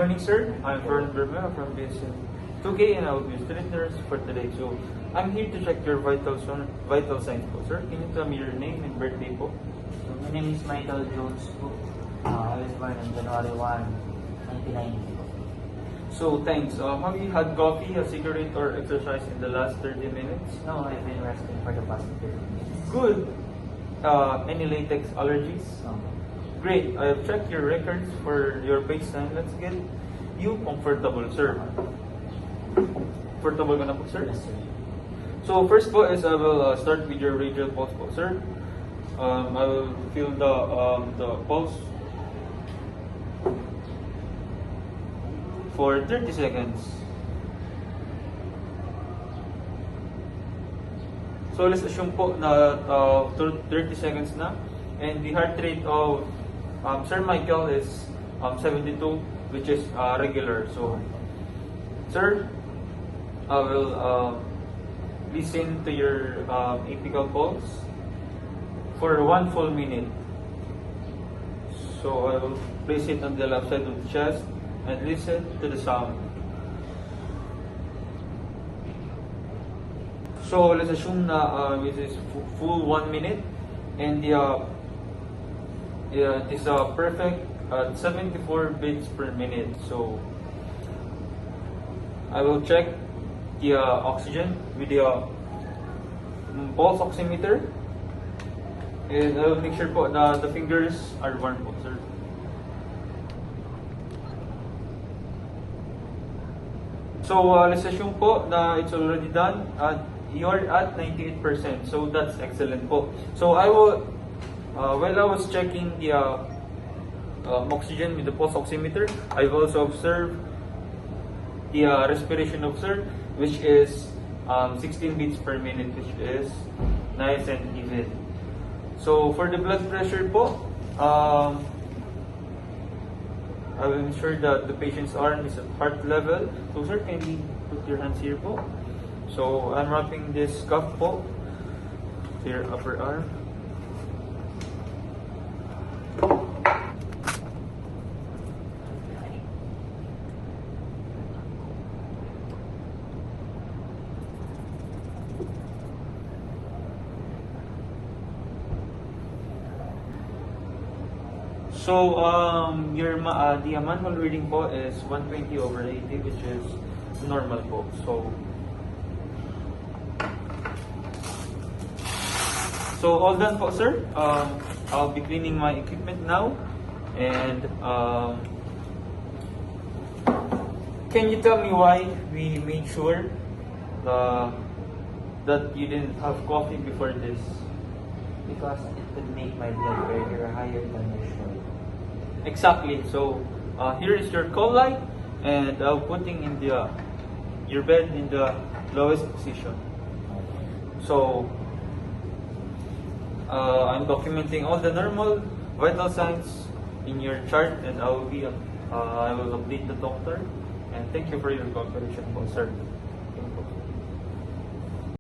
morning, sir. I'm Fern Bermeo from BSN 2K and I will be your student nurse for today. So, I'm here to check your vital signs po, sir. Can you tell me your name and birthday po? So, my name is Michael Jones po. I was born on January 1, 1990 po. So, thanks. Have you had coffee, a cigarette, or exercise in the last 30 minutes? No, I've been resting for the past 30 minutes. Good. Any latex allergies? No. Great. I have checked your records for your baseline. Let's get you comfortable, sir. Comfortable ka na po, sir? Yes, sir. So first po is I will start with your radial pulse po, sir. I will feel the pulse for 30 seconds. So let's assume po na 30 seconds na, and the heart rate of Sir Michael is 72, which is regular. So, sir, I will listen to your apical pulse for 1 full minute. So I will place it on the left side of the chest and listen to the sound. So let's assume na it is full 1 minute, and it is perfect at 74 beats per minute. So I will check the oxygen with the pulse oximeter, and I will make sure po na the fingers are warm po, sir. So let's assume po na it's already done. You are at 98%, so that's excellent po. So I will, while I was checking the oxygen with the pulse oximeter, I've also observed the respiration observed, which is 16 beats per minute, which is nice and even. So for the blood pressure po, I will ensure that the patient's arm is at heart level. So sir, can you put your hands here po? So I'm wrapping this cuff po to your upper arm. So the manual reading po is 120/80, which is normal po. So all done po, sir. I'll be cleaning my equipment now, and can you tell me why we made sure that you didn't have coffee before this? Because it could make my blood pressure higher than usual. Exactly. So here is your call light, and I'm putting in your bed in the lowest position. So I'm documenting all the normal vital signs in your chart, and I will update the doctor. And thank you for your cooperation, sir.